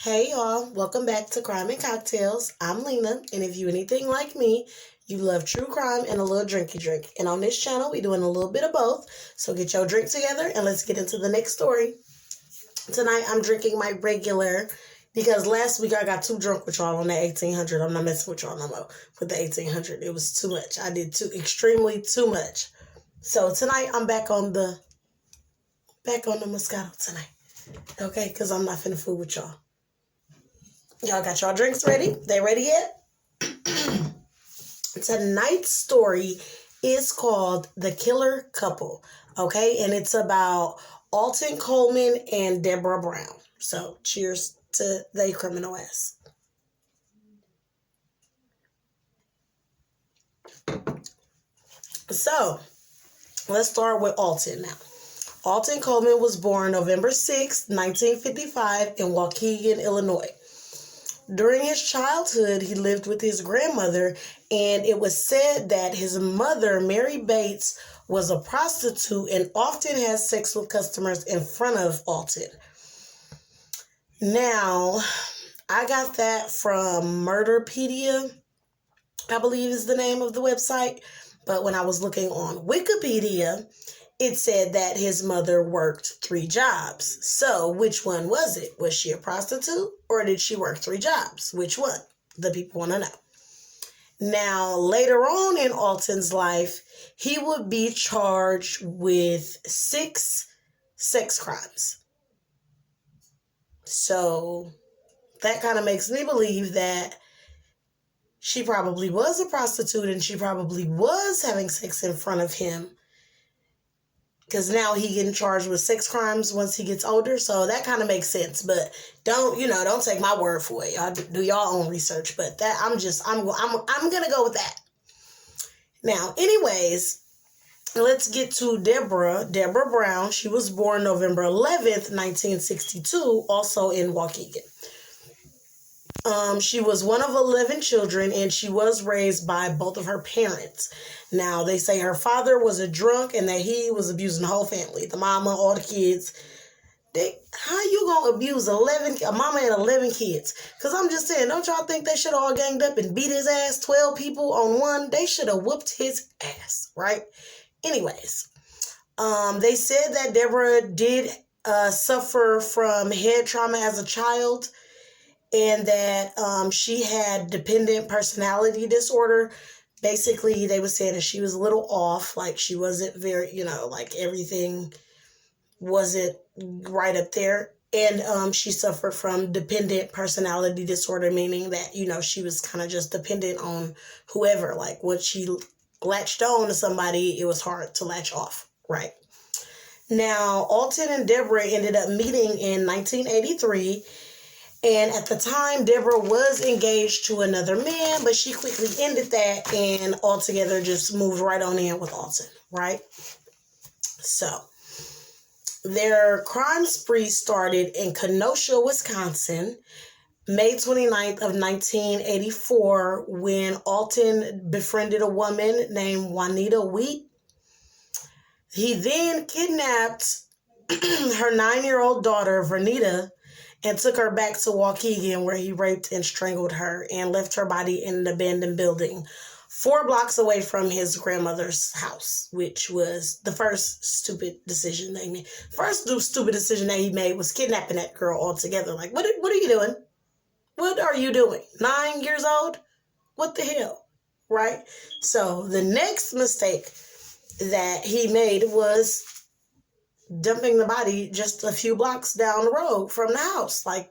Hey y'all, welcome back to Crime and Cocktails. I'm Lena, and if you anything like me, you love true crime and a little drinky drink. And on this channel, we're doing a little bit of both. So get your drink together and let's get into the next story. Tonight, I'm drinking my regular because last week I got too drunk with y'all on the 1800. I'm not messing with y'all no more with the 1800. It was too much. I did extremely too much. So tonight, I'm back on the Moscato tonight. Okay, because I'm not finna fool with y'all. Y'all got y'all drinks ready? They ready yet? Tonight's story is called The Killer Couple, okay? And it's about Alton Coleman and Debra Brown. So, cheers to they criminal ass. So, let's start with Alton now. Alton Coleman was born November 6, 1955 in Waukegan, Illinois. During his childhood, he lived with his grandmother, and it was said that his mother, Mary Bates, was a prostitute and often had sex with customers in front of Alton. Now, I got that from Murderpedia, I believe is the name of the website, but when I was looking on Wikipedia, it said that his mother worked 3 jobs. So, which one was it? Was she a prostitute or did she work 3 jobs? Which one? The people want to know. Now, later on in Alton's life, he would be charged with 6 sex crimes. So, that kind of makes me believe that she probably was a prostitute and she probably was having sex in front of him. Because now he getting charged with 6 crimes once he gets older. So that kind of makes sense. But don't take my word for it. Y'all do y'all own research. But that I'm going to go with that. Now, anyways, let's get to Debra Brown. She was born November 11th, 1962, also in Waukegan. She was one of 11 children, and she was raised by both of her parents. Now, they say her father was a drunk and that he was abusing the whole family. The mama, all the kids. How you gonna abuse a mama and 11 kids? Because I'm just saying, don't y'all think they should have all ganged up and beat his ass? 12 people on one? They should have whooped his ass, right? Anyways, they said that Debra did suffer from head trauma as a child, and that she had dependent personality disorder. Basically, they were saying that she was a little off, like she wasn't very, like everything wasn't right up there. And she suffered from dependent personality disorder, meaning that, she was kind of just dependent on whoever. Like, once she latched on to somebody, it was hard to latch off, right? Now, Alton and Debra ended up meeting in 1983. And at the time, Debra was engaged to another man, but she quickly ended that and altogether just moved right on in with Alton, right? So, their crime spree started in Kenosha, Wisconsin, May 29th of 1984, when Alton befriended a woman named Juanita Wheat. He then kidnapped her 9-year-old daughter, Vernita, and took her back to Waukegan, where he raped and strangled her and left her body in an abandoned building 4 blocks away from his grandmother's house, which was the first stupid decision they made. First stupid decision that he made was kidnapping that girl altogether. Like, what are you doing? What are you doing? 9 years old? What the hell? Right? So the next mistake that he made was dumping the body just a few blocks down the road from the house. Like,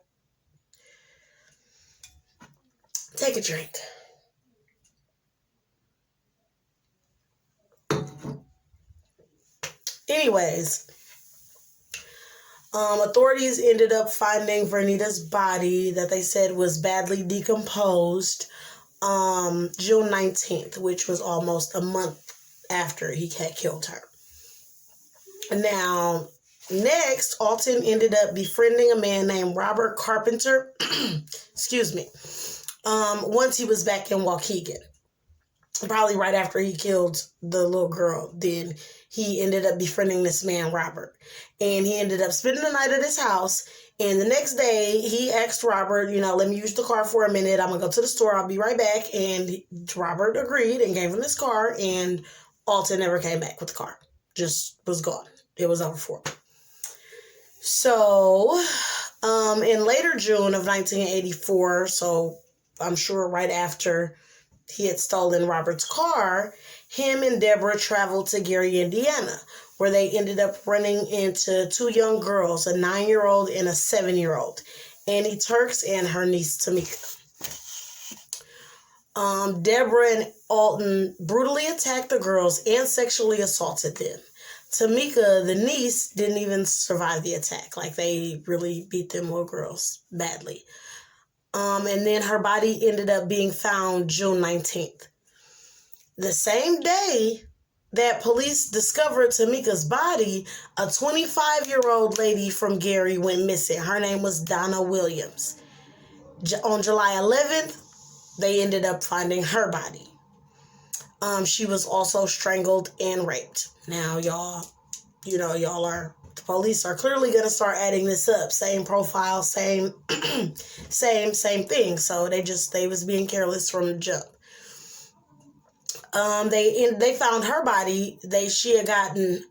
take a drink. Anyways, authorities ended up finding Vernita's body that they said was badly decomposed June 19th, which was almost a month after he had killed her. Now, next, Alton ended up befriending a man named Robert Carpenter, excuse me, once he was back in Waukegan. probably right after he killed the little girl, then he ended up befriending this man, Robert. And he ended up spending the night at his house. And the next day, he asked Robert, let me use the car for a minute. I'm going to go to the store. I'll be right back. And Robert agreed and gave him his car. And Alton never came back with the car. Just was gone. It was over for him. So, in later June of 1984, so I'm sure right after he had stolen Robert's car, him and Debra traveled to Gary, Indiana, where they ended up running into two young girls, a 9-year-old and a 7-year-old, Annie Turks and her niece Tamika. Debra and Alton brutally attacked the girls and sexually assaulted them. Tamika, the niece, didn't even survive the attack. Like, they really beat them little girls badly. And then her body ended up being found June 19th. The same day that police discovered Tamika's body, a 25-year-old lady from Gary went missing. Her name was Donna Williams. On July 11th, they ended up finding her body. She was also strangled and raped. Now, y'all the police are clearly going to start adding this up. Same profile, same thing. So they was being careless from the jump. They found her body. She had gotten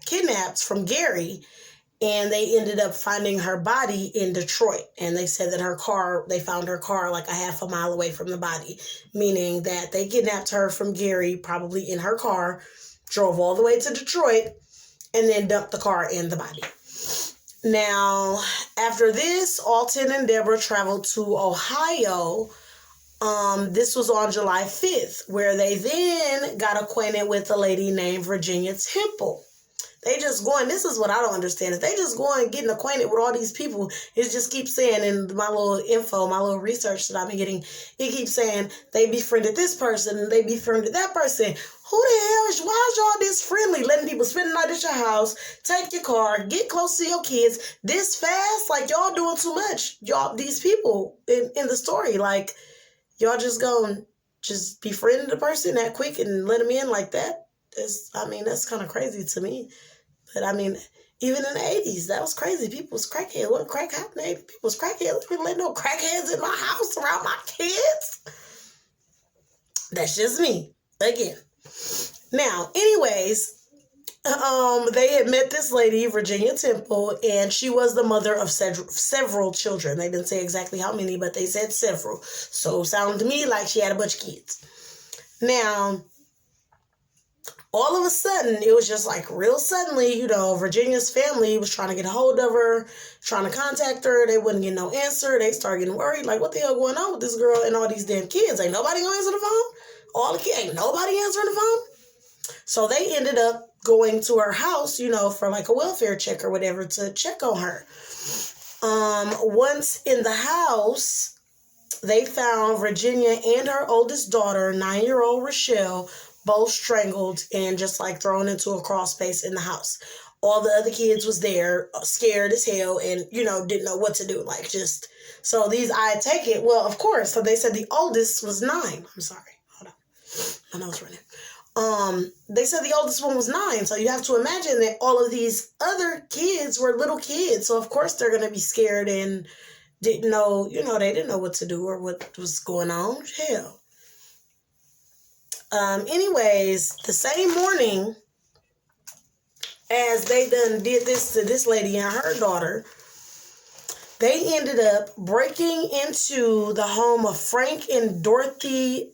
kidnapped from Gary, and they ended up finding her body in Detroit. And they said that they found her car like a half a mile away from the body, meaning that they kidnapped her from Gary, probably in her car, drove all the way to Detroit, and then dumped the car and the body. Now, after this, Alton and Debra traveled to Ohio. This was on July 5th, where they then got acquainted with a lady named Virginia Temple. They just going, this is what I don't understand, is they just going getting acquainted with all these people. It just keeps saying in my little info, my little research that I've been getting, it keeps saying they befriended this person and they befriended that person. Who the hell why is y'all this friendly? Letting people spend the night at your house, take your car, get close to your kids this fast? Like, y'all doing too much. Y'all, these people in the story, like, y'all just going just befriend the person that quick and let them in like that. That's kind of crazy to me. But even in the 80s, that was crazy. People was crackheads. Wasn't crack happening. People was crackheads. People let no crackheads in my house around my kids. That's just me. Again. Now, anyways, they had met this lady, Virginia Temple, and she was the mother of several children. They didn't say exactly how many, but they said several. So it sounded to me like she had a bunch of kids. Now, all of a sudden, it was just like real suddenly, Virginia's family was trying to get a hold of her, trying to contact her. They wouldn't get no answer. They started getting worried. Like, what the hell going on with this girl and all these damn kids? Ain't nobody gonna answer the phone? All the kids, ain't nobody answering the phone? So they ended up going to her house, for like a welfare check or whatever to check on her. Once in the house, they found Virginia and her oldest daughter, 9-year-old Rochelle, both strangled and just like thrown into a crawl space in the house. All the other kids was there, scared as hell, and didn't know what to do. So I take it. Well, of course. So they said the oldest was 9. I'm sorry. Hold on, my nose running. They said the oldest one was 9. So you have to imagine that all of these other kids were little kids. So of course they're gonna be scared and didn't know. They didn't know what to do or what was going on. Hell. Anyways, the same morning as they done did this to this lady and her daughter, they ended up breaking into the home of Frank and Dorothy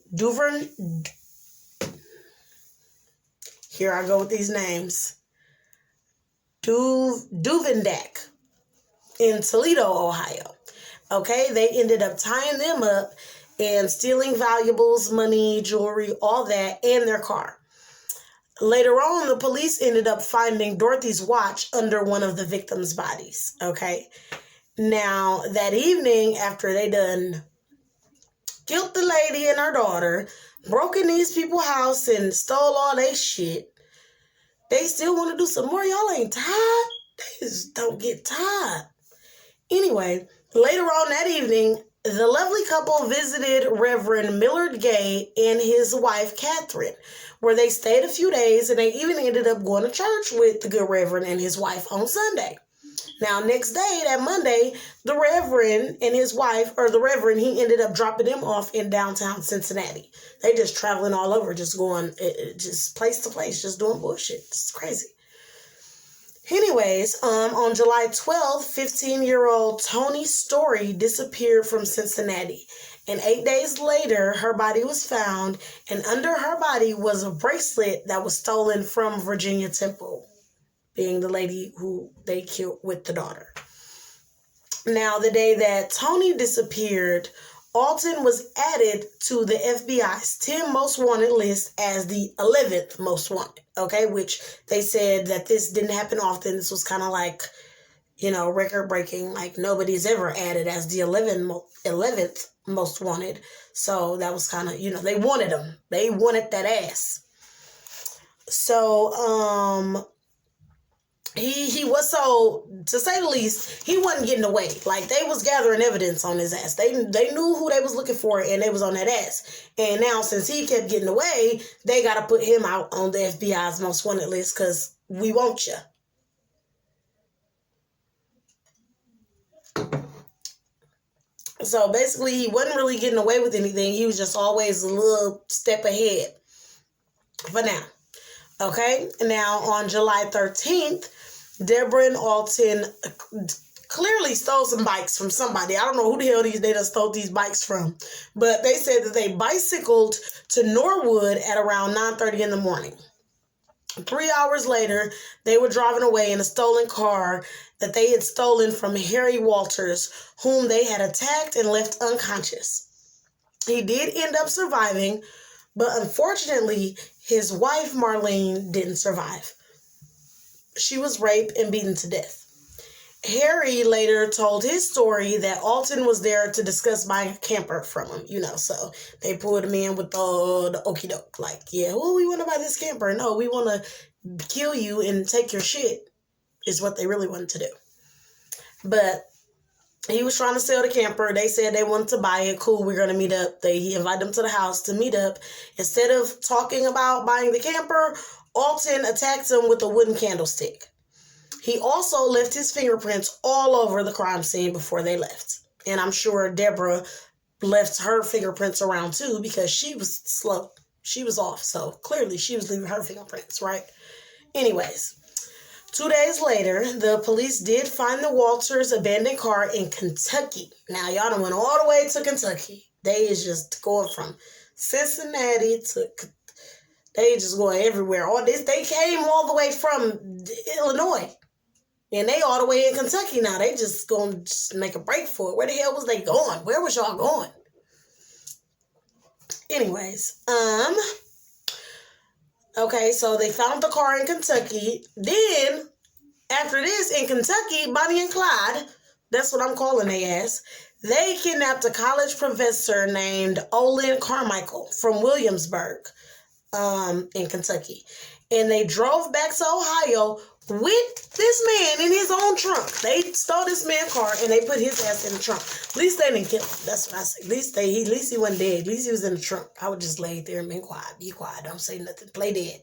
Here I go with these names. Duvendak in Toledo, Ohio. Okay, they ended up tying them up and stealing valuables, money, jewelry, all that, and their car. Later on, the police ended up finding Dorothy's watch under one of the victims' bodies, okay? Now, that evening, after they done killed the lady and her daughter, broke in these people's house and stole all their shit, they still want to do some more. Y'all ain't tired? They just don't get tired. Anyway, later on that evening, The lovely couple visited Reverend Millard Gay and his wife, Catherine, where they stayed a few days, and they even ended up going to church with the good Reverend and his wife on Sunday. Now, next day, that Monday, the Reverend and his wife, or the Reverend, he ended up dropping them off in downtown Cincinnati. They just traveling all over, just going, just place to place, just doing bullshit. It's crazy. Anyways, on July 12th, 15-year-old Toni Story disappeared from Cincinnati. And 8 days later, her body was found, and under her body was a bracelet that was stolen from Virginia Temple, being the lady who they killed with the daughter. Now, the day that Toni disappeared, Alton was added to the FBI's 10 most wanted list as the 11th most wanted, okay? Which they said that this didn't happen often. This was kind of like, record breaking. Like, nobody's ever added as the 11th most wanted. So that was kind of, they wanted him. They wanted that ass. So, he was, so to say the least, he wasn't getting away. Like, they was gathering evidence on his ass. They knew who they was looking for, and they was on that ass. And now, since he kept getting away, they got to put him out on the FBI's most wanted list, because we want you. So basically, he wasn't really getting away with anything. He was just always a little step ahead for now. Okay, now on July 13th, Debra and Alton clearly stole some bikes from somebody. I don't know who the hell they done stole these bikes from, but they said that they bicycled to Norwood at around 9:30 in the morning. 3 hours later, they were driving away in a stolen car that they had stolen from Harry Walters, whom they had attacked and left unconscious. He did end up surviving, but unfortunately, his wife, Marlene, didn't survive. She was raped and beaten to death. Harry later told his story that Alton was there to discuss buying a camper from him, so they pulled him in with the okie doke. Like, yeah, well, we want to buy this camper. No, we want to kill you and take your shit, is what they really wanted to do. But he was trying to sell the camper. They said they wanted to buy it. Cool, we're going to meet up. He invited them to the house to meet up. Instead of talking about buying the camper, Alton attacked him with a wooden candlestick. He also left his fingerprints all over the crime scene before they left. And I'm sure Debra left her fingerprints around too, because she was slow. She was off. So clearly she was leaving her fingerprints, right? Anyways, 2 days later, the police did find the Walters' abandoned car in Kentucky. Now, y'all done went all the way to Kentucky. They is just going from Cincinnati to... They just going everywhere. All this, they came all the way from Illinois. And they all the way in Kentucky now. They just going to make a break for it. Where the hell was they going? Where was y'all going? Anyways, okay, so they found the car in Kentucky. Then, after this, in Kentucky, Bonnie and Clyde, that's what I'm calling their ass, they kidnapped a college professor named Olin Carmichael from Williamsburg, in Kentucky. And they drove back to Ohio with this man in his own trunk. They stole this man's car and they put his ass in the trunk. At least they didn't kill him. That's what I say. At least he wasn't dead. At least he was in the trunk. I would just lay there and be quiet. Be quiet. Don't say nothing. Play dead.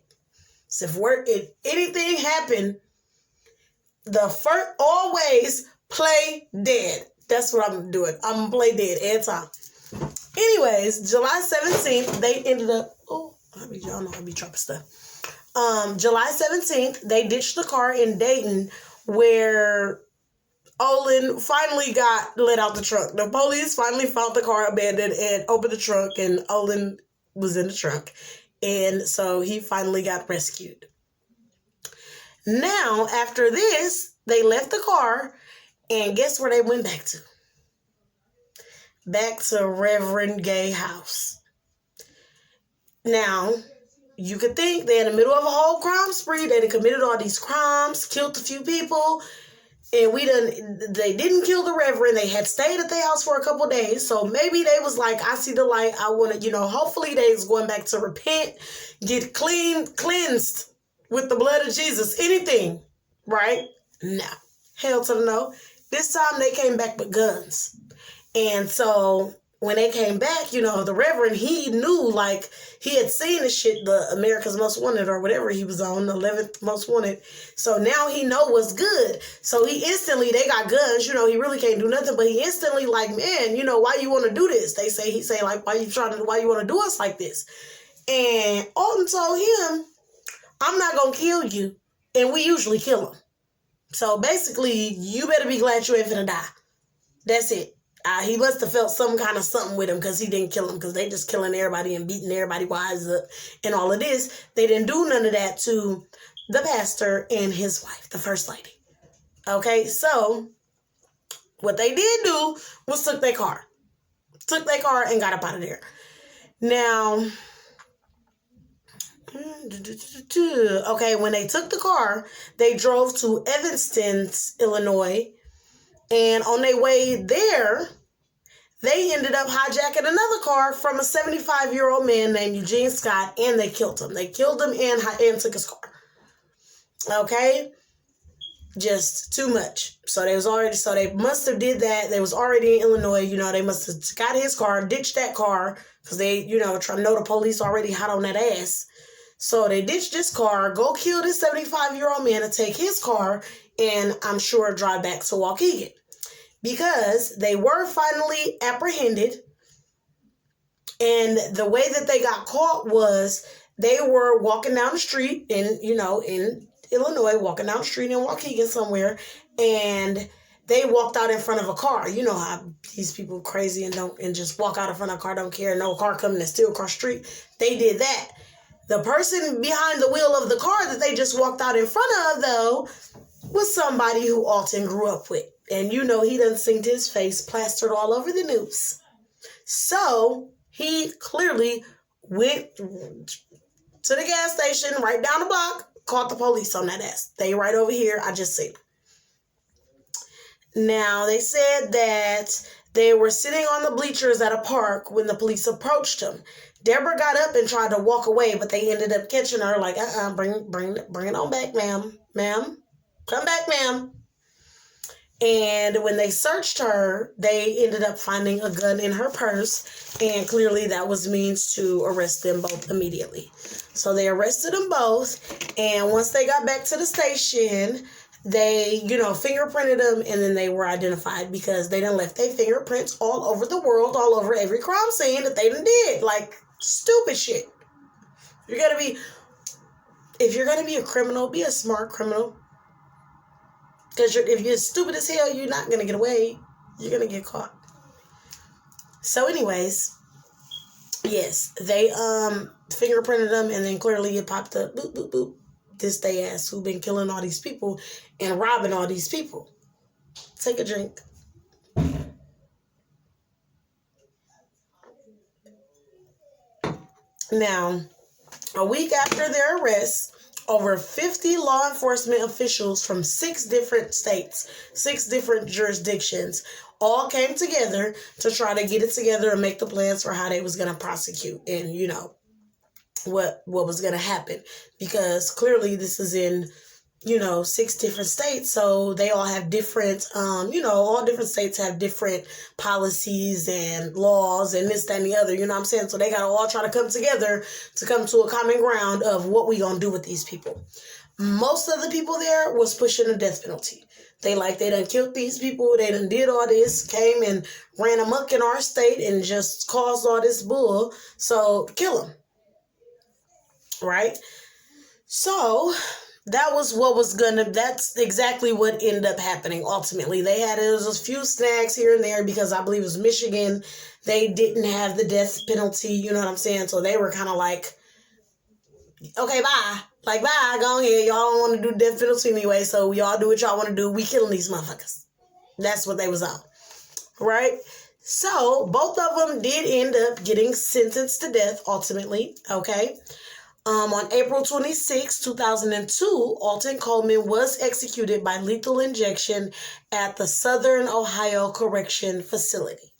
So if anything happened, always play dead. That's what I'm doing. I'm going to play dead every time. Anyways, July 17th, they ended up... y'all know I be dropping stuff. July 17th, they ditched the car in Dayton, where Olin finally got let out the trunk. The police finally found the car abandoned and opened the trunk, and Olin was in the trunk. And so he finally got rescued. Now, after this, they left the car, and guess where they went back to? Back to Reverend Gay house. Now, you could think they're in the middle of a whole crime spree. They had committed all these crimes, killed a few people, and they didn't kill the Reverend. They had stayed at their house for a couple of days, so maybe they was like, I see the light. I want to, hopefully they was going back to repent, get cleansed with the blood of Jesus. Anything, right? No. Hell to the no. This time they came back with guns. And so when they came back, the Reverend, he knew, like, he had seen the shit, the America's Most Wanted or whatever he was on, the 11th Most Wanted. So now he know what's good. So he instantly, they got guns, he really can't do nothing, but he instantly like, man, why you want to do this? He say like, why you want to do us like this? And Alton told him, I'm not going to kill you. And we usually kill him. So basically, you better be glad you ain't finna die. That's it. He must have felt some kind of something with him because he didn't kill him, because they just killing everybody and beating everybody wise up and all of this. They didn't do none of that to the pastor and his wife, the first lady. Okay, so what they did do was took their car and got up out of there. Now, okay, when they took the car, they drove to Evanston, Illinois. And on their way there, they ended up hijacking another car from a 75-year-old man named Eugene Scott, and they killed him. They killed him and took his car. Okay? Just too much. So they must have did that. They was already in Illinois. They must have got his car, ditched that car, because they, know the police already hot on that ass. So they ditched this car, go kill this 75-year-old man and take his car, and I'm sure drive back to Waukegan. Because they were finally apprehended, and the way that they got caught was they were walking down the street in Illinois, walking down the street in Waukegan somewhere, and they walked out in front of a car. You know how these people crazy and just walk out in front of a car, don't care, no car coming and still across the street. They did that. The person behind the wheel of the car that they just walked out in front of, though, was somebody who Alton grew up with. And he done seen his face plastered all over the news. So he clearly went to the gas station right down the block, called the police on that ass. They right over here. I just seen them. Now, they said that they were sitting on the bleachers at a park when the police approached them. Debra got up and tried to walk away, but they ended up catching her like, bring it on back, ma'am. Ma'am, come back, ma'am. And when they searched her, they ended up finding a gun in her purse, and clearly that was means to arrest them both immediately. So they arrested them both, and once they got back to the station, they, fingerprinted them, and then they were identified because they done left their fingerprints all over the world, all over every crime scene that they done did. Like, stupid shit. If you're gonna be a criminal, be a smart criminal. Because if you're stupid as hell, you're not going to get away. You're going to get caught. So anyways, yes, they fingerprinted them, and then clearly it popped up, boop, boop, boop. This they ass who been killing all these people and robbing all these people. Take a drink. Now, a week after their arrest, over 50 law enforcement officials from 6 different states, 6 different jurisdictions, all came together to try to get it together and make the plans for how they was going to prosecute and, what was going to happen. Because clearly this is in, 6 different states. So they all have different, all different states have different policies and laws and this, that, and the other. You know what I'm saying? So they got to all try to come together to come to a common ground of what we going to do with these people. Most of the people there was pushing the death penalty. They done killed these people. They done did all this, came and ran amok in our state and just caused all this bull. So kill them. Right? So that's exactly what ended up happening ultimately. It was a few snags here and there because I believe it was Michigan. They didn't have the death penalty, you know what I'm saying? So they were kind of like, okay, bye. Like, bye, go ahead. Y'all don't want to do death penalty anyway, so y'all do what y'all want to do. We killing these motherfuckers. That's what they was on. Right? So both of them did end up getting sentenced to death ultimately, okay? On April 26, 2002, Alton Coleman was executed by lethal injection at the Southern Ohio Correction Facility.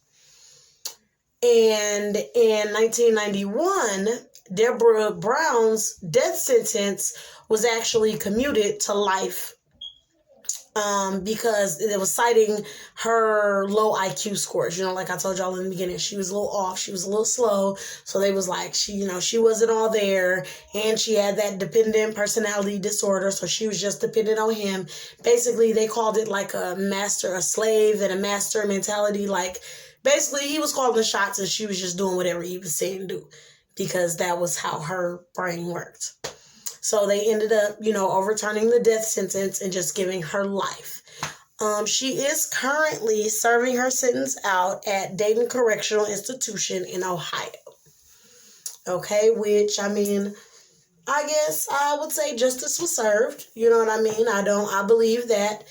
And in 1991, Debra Brown's death sentence was actually commuted to life because it was citing her low IQ scores. You know, like I told y'all in the beginning, she was a little off. She was a little slow. So they was like, she wasn't all there. And she had that dependent personality disorder. So she was just dependent on him. Basically, they called it like a slave and a master mentality. Like, basically, he was calling the shots and she was just doing whatever he was saying to do. Because that was how her brain worked. So they ended up, overturning the death sentence and just giving her life. She is currently serving her sentence out at Dayton Correctional Institution in Ohio. Okay, which, I guess I would say justice was served. You know what I mean? I believe that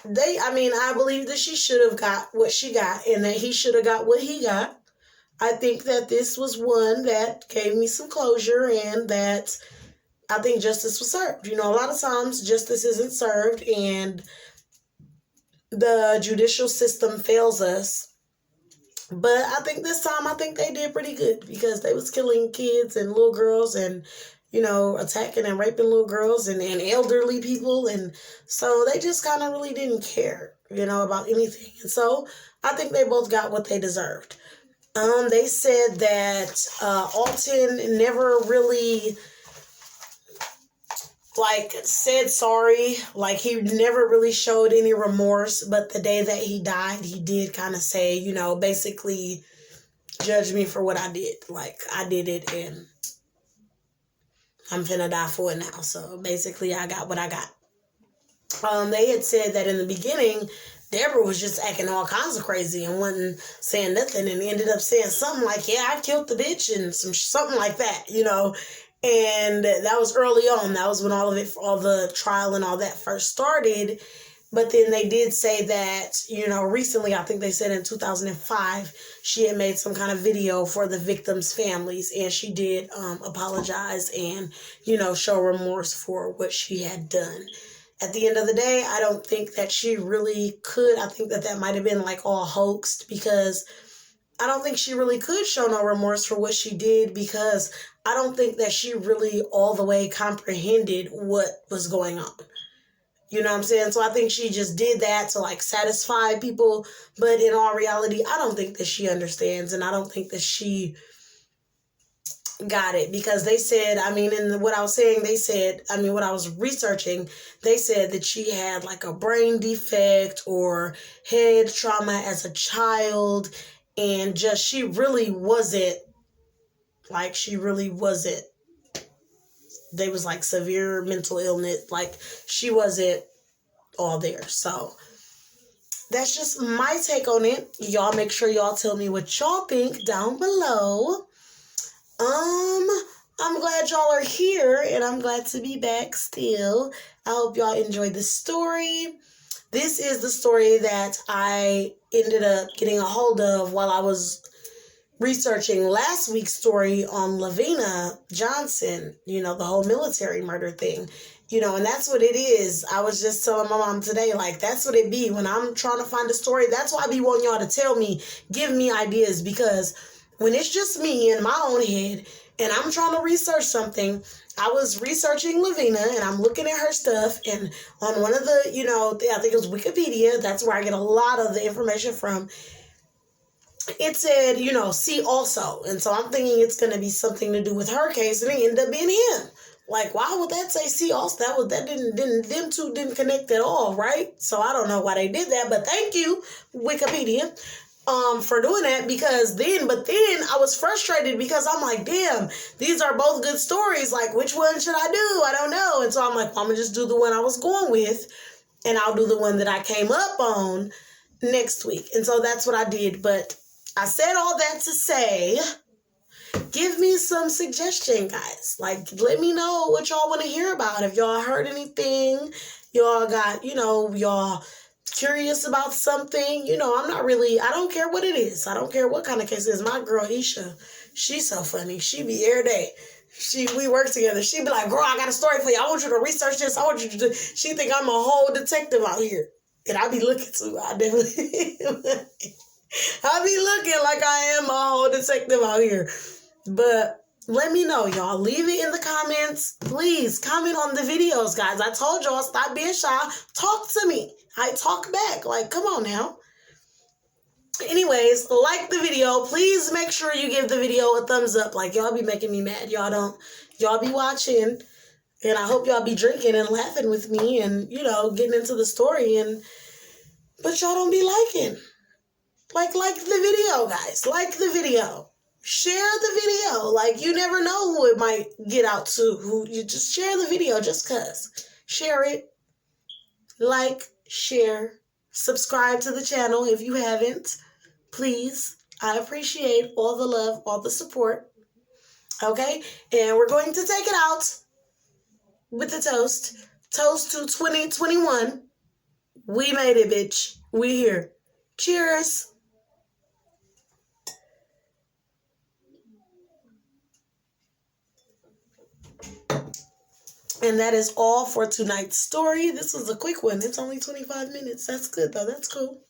I believe that she should have got what she got and that he should have got what he got. I think that this was one that gave me some closure and that I think justice was served. A lot of times justice isn't served and the judicial system fails us. But I think this time, they did pretty good because they was killing kids and little girls and, attacking and raping little girls and elderly people. And so they just kind of really didn't care, about anything. And so I think they both got what they deserved. They said that Alton never really said sorry. He never really showed any remorse, but the day that he died, he did kind of say, basically judge me for what I did. I did it and I'm finna die for it now. So basically I got what I got. They had said that in the beginning, Debra was just acting all kinds of crazy and wasn't saying nothing and ended up saying something like, yeah, I killed the bitch and something like that, And that was early on. That was when all the trial and all that first started. But then they did say that, recently, I think they said in 2005, she had made some kind of video for the victims' families. And she did apologize and, show remorse for what she had done. At the end of the day, I don't think that she really could. I think that might have been all hoaxed because I don't think she really could show no remorse for what she did because I don't think that she really all the way comprehended what was going on. You know what I'm saying? So I think she just did that to satisfy people. But in all reality, I don't think that she understands and I don't think that she got it because they said, in what I was saying, they said, what I was researching, they said that she had a brain defect or head trauma as a child and just, she really wasn't, they was severe mental illness, she wasn't all there. So that's just my take on it. Y'all make sure y'all tell me what y'all think down below. I'm glad y'all are here and I'm glad to be back still. I hope y'all enjoyed the story. This is the story that I ended up getting a hold of while I was researching last week's story on Lavina Johnson, the whole military murder thing, and that's what it is. I was just telling my mom today, that's what it be when I'm trying to find a story. That's why I be wanting y'all to tell me, give me ideas, because when it's just me in my own head and I'm trying to research something, I was researching Lavina and I'm looking at her stuff and on one of the, I think it was Wikipedia, that's where I get a lot of the information from. It said, see also. And so I'm thinking it's going to be something to do with her case and it ended up being him. Why would that say see also? Them two didn't connect at all, right? So I don't know why they did that, but thank you, Wikipedia. For doing that but then I was frustrated because I'm like, damn, these are both good stories. Which one should I do? I don't know. And so I'm like, I'm going to just do the one I was going with and I'll do the one that I came up on next week. And so that's what I did. But I said all that to say, give me some suggestion, guys. Let me know what y'all want to hear about. If y'all heard anything, y'all got, y'all curious about something, I don't care what it is. I don't care what kind of case it is. My girl, Isha, she's so funny. She be every day. We work together. She be like, girl, I got a story for you. I want you to research this. I want you to do. She think I'm a whole detective out here. And I be looking too. I definitely, I be looking like I am a whole detective out here. But Let me know, y'all. Leave it in the comments. Please comment on the videos, guys. I told y'all, stop being shy. Talk to me. I talk back. Like, come on now. Anyways, like the video. Please make sure you give the video a thumbs up. Like, y'all be making me mad. Y'all be watching. And I hope y'all be drinking and laughing with me and, you know, getting into the story. But y'all don't be liking. Like the video, guys. Like the video. Share the video. Like, you never know who it might get out to. Who you just share the video just cause. Share it. Like, share, subscribe to the channel if you haven't. Please. I appreciate all the love, all the support. Okay? And we're going to take it out with the toast. Toast to 2021. We made it, bitch. We here. Cheers. And that is all for tonight's story. This was a quick one. It's only 25 minutes. That's good, though. That's cool.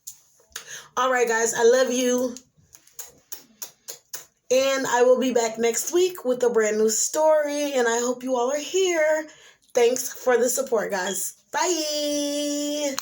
All right, guys. I love you. And I will be back next week with a brand new story. And I hope you all are here. Thanks for the support, guys. Bye.